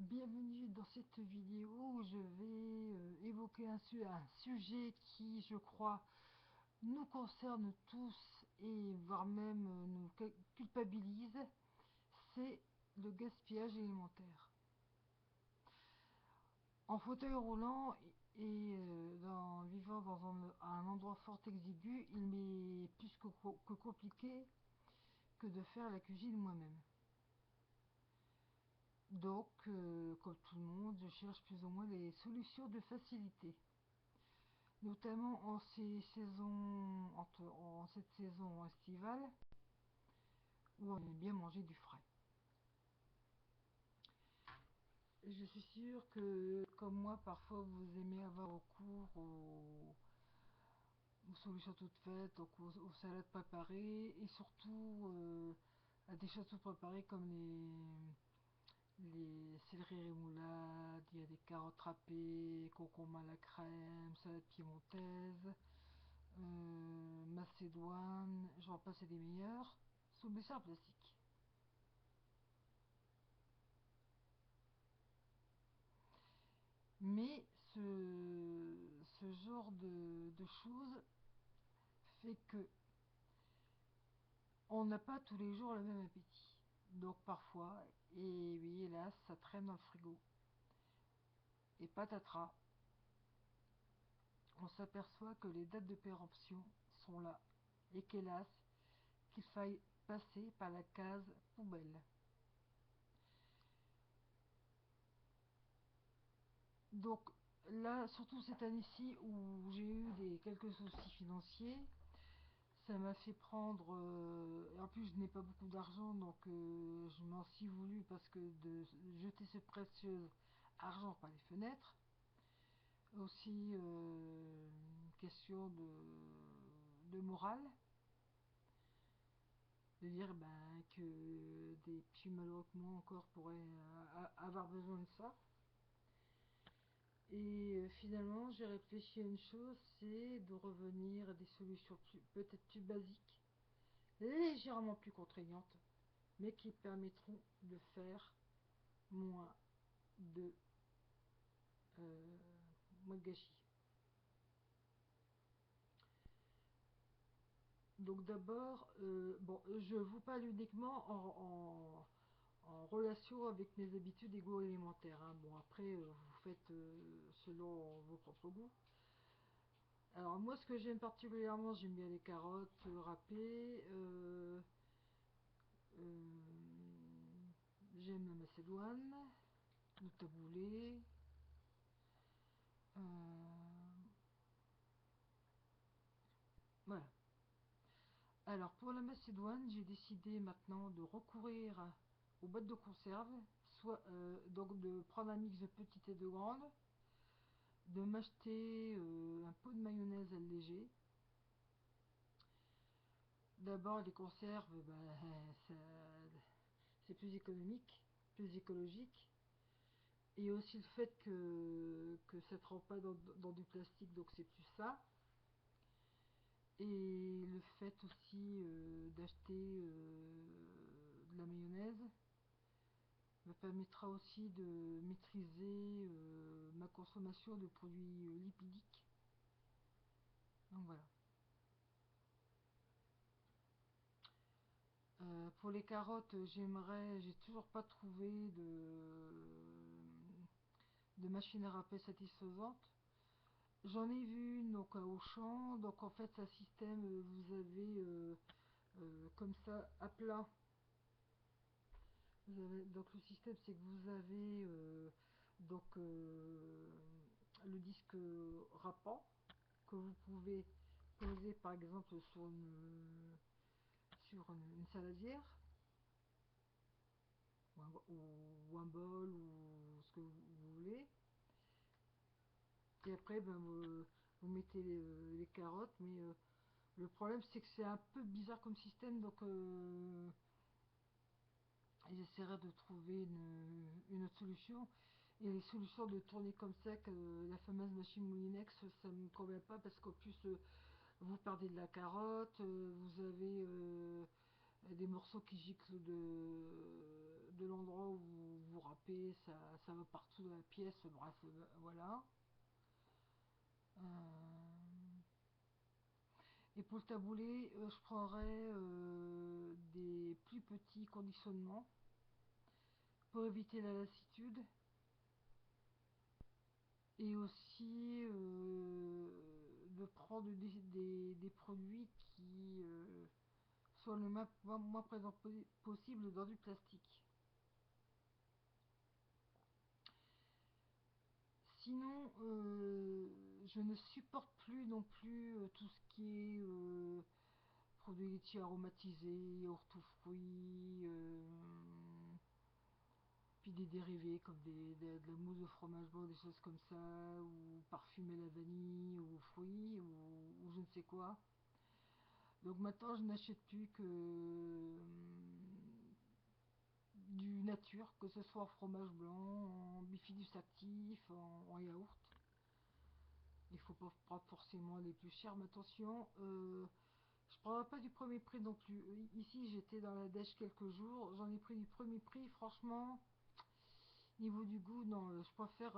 Bienvenue dans cette vidéo où je vais évoquer un sujet qui, je crois, nous concerne tous et voire même nous culpabilise, c'est le gaspillage alimentaire. En fauteuil roulant et vivant dans un endroit fort exigu, il m'est plus que compliqué que de faire la cuisine moi-même. Donc, comme tout le monde, je cherche plus ou moins des solutions de facilité, notamment en cette saison estivale où on aime bien manger du frais. Je suis sûre que, comme moi, parfois vous aimez avoir recours aux solutions toutes faites, donc aux salades préparées et surtout à des choses toutes préparées comme les céleri rémoulades, il y a des carottes râpées, concombres à la crème, salade piémontaise, macédoine, j'en passe et des meilleurs, sous mes en plastique. Mais ce genre de choses fait que on n'a pas tous les jours le même appétit. Donc parfois, et oui, hélas, ça traîne dans le frigo. Et patatras, on s'aperçoit que les dates de péremption sont là. Et qu'hélas, qu'il faille passer par la case poubelle. Donc là, surtout cette année-ci où j'ai eu quelques soucis financiers, ça m'a fait prendre. Et en plus, je n'ai pas beaucoup d'argent, donc je m'en suis voulu parce que de jeter ce précieux argent par les fenêtres. Aussi, une question de morale, de dire ben, que des petits malheureux que moi encore pourraient avoir besoin de ça. Et finalement, j'ai réfléchi à une chose, c'est de revenir à des solutions peut-être plus basiques, légèrement plus contraignantes, mais qui permettront de faire moins de, euh, moins de gâchis. Donc d'abord, bon, je vous parle uniquement en relation avec mes habitudes et goûts alimentaires, hein. Bon, après, vous faites selon vos propres goûts. Alors moi, ce que j'aime particulièrement, j'aime bien les carottes râpées. J'aime la macédoine, le taboulé. Voilà. Alors pour la macédoine, j'ai décidé maintenant de recourir aux boîtes de conserve, soit donc de prendre un mix de petites et de grandes, de m'acheter un pot de mayonnaise allégée. D'abord les conserves, c'est plus économique, plus écologique. Et aussi le fait que ça ne trempe pas dans du plastique, donc c'est plus ça. Et le fait aussi d'acheter de la mayonnaise me permettra aussi de maîtriser ma consommation de produits lipidiques. Donc voilà. Pour les carottes, j'ai toujours pas trouvé de machine à râper satisfaisante. J'en ai vu une donc à Auchan, donc en fait c'est un système, vous avez comme ça à plat. Donc le système c'est que vous avez donc le disque râpant que vous pouvez poser par exemple sur une saladière ou un bol ou ce que vous voulez. Et après ben, vous mettez les carottes, mais le problème c'est que c'est un peu bizarre comme système, donc j'essaierai de trouver une autre solution. Et les solutions de tourner comme ça, que la fameuse machine Moulinex, ça ne me convient pas parce qu'en plus, vous perdez de la carotte, vous avez des morceaux qui giclent de de l'endroit où vous râpez, ça va partout dans la pièce, bref, voilà. Et pour le taboulé, je prendrais des plus petits conditionnements pour éviter la lassitude. Et aussi de prendre des produits qui soient le moins présent possible dans du plastique. Sinon, je ne supporte plus non plus tout ce qui est produits laitiers aromatisés, yaourt aux fruits, puis des dérivés comme de la mousse de fromage blanc, des choses comme ça, ou parfumé à la vanille, ou aux fruits, ou je ne sais quoi. Donc maintenant, je n'achète plus que du nature, que ce soit en fromage blanc, en bifidus actif, en yaourt. Il faut pas prendre forcément les plus chers, mais attention, je ne prendrai pas du premier prix non plus. Ici, j'étais dans la dèche quelques jours, j'en ai pris du premier prix, franchement, niveau du goût, non, je préfère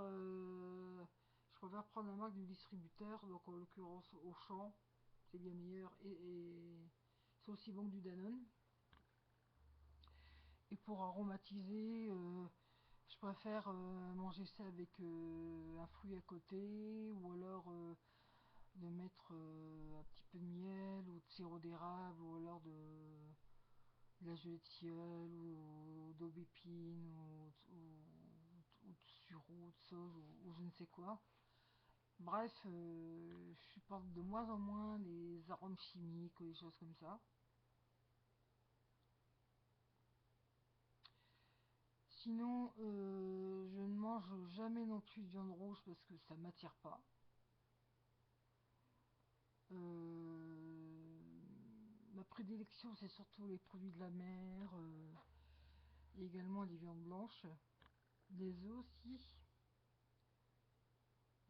prendre la marque du distributeur, donc en l'occurrence Auchan, c'est bien meilleur, et c'est aussi bon que du Danone. Et pour aromatiser, je préfère manger ça avec un fruit à côté, ou alors de mettre un petit peu de miel ou de sirop d'érable, ou alors de la gelée de tilleul ou d'aubépine ou de sureau, de sauge ou je ne sais quoi. Bref, je supporte de moins en moins les arômes chimiques ou des choses comme ça. Sinon, je ne mange jamais non plus de viande rouge parce que ça m'attire pas. Ma prédilection, c'est surtout les produits de la mer et également les viandes blanches, les œufs aussi.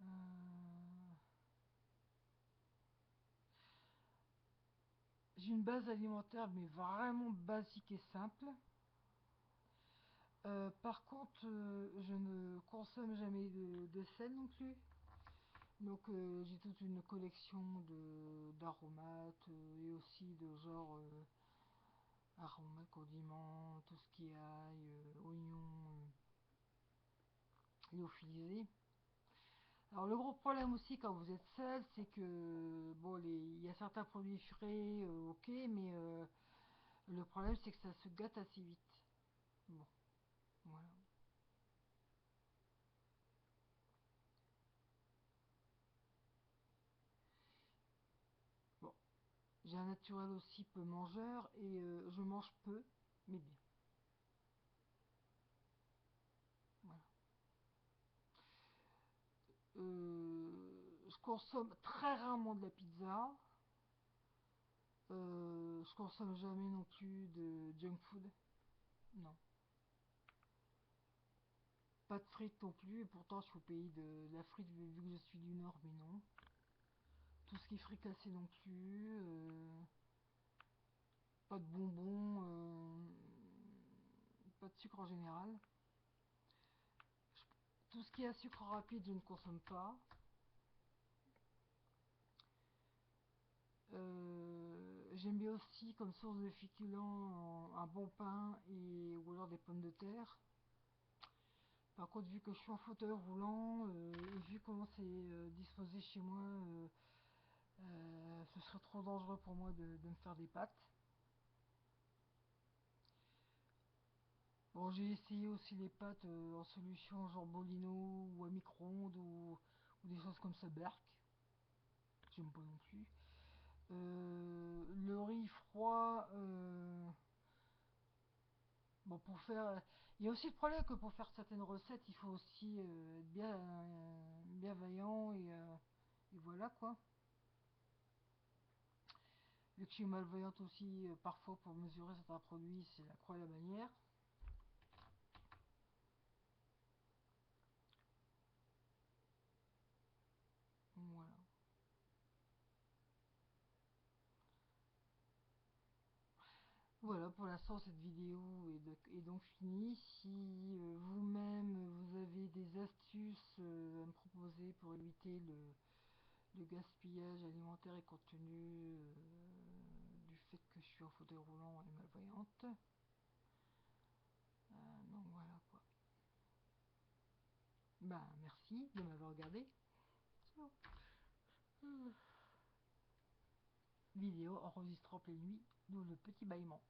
Euh, j'ai une base alimentaire, mais vraiment basique et simple. Par contre, je ne consomme jamais de sel non plus. Donc j'ai toute une collection d'aromates et aussi de genre aromates, condiments, tout ce qui est ail, oignons, lyophilisés. Alors le gros problème aussi quand vous êtes seul, c'est que bon, il y a certains produits frais, ok, mais le problème c'est que ça se gâte assez vite. Bon, voilà. Bon, j'ai un naturel aussi peu mangeur et je mange peu, mais bien. Voilà. Je consomme très rarement de la pizza. Je consomme jamais non plus de junk food. Non. Pas de frites non plus. Et pourtant, je suis au pays de la frite vu que je suis du Nord, mais non. Tout ce qui est fricassé non plus. Pas de bonbons. Pas de sucre en général. Tout ce qui est à sucre rapide, je ne consomme pas. J'aime bien aussi comme source de féculents un bon pain ou alors des pommes de terre. Par contre, vu que je suis en fauteuil roulant et vu comment c'est disposé chez moi, ce serait trop dangereux pour moi de me faire des pâtes. Bon, j'ai essayé aussi les pâtes en solution genre Bolino ou à micro-ondes ou des choses comme ça, Berk. J'aime pas non plus. Le riz froid, bon, il y a aussi le problème que pour faire certaines recettes, il faut aussi être bien vaillant et voilà quoi. Vu que je suis malveillante aussi, parfois pour mesurer certains produits, c'est la croix et la bannière. Voilà. Voilà pour l'instant cette vidéo est donc fini. Si vous-même vous avez des astuces à me proposer pour éviter le gaspillage alimentaire et compte tenu du fait que je suis en fauteuil roulant et malvoyante. Donc voilà quoi. Bah merci de m'avoir regardé. Ciao. Vidéo enregistrée en pleine nuit, d'où le petit bâillement.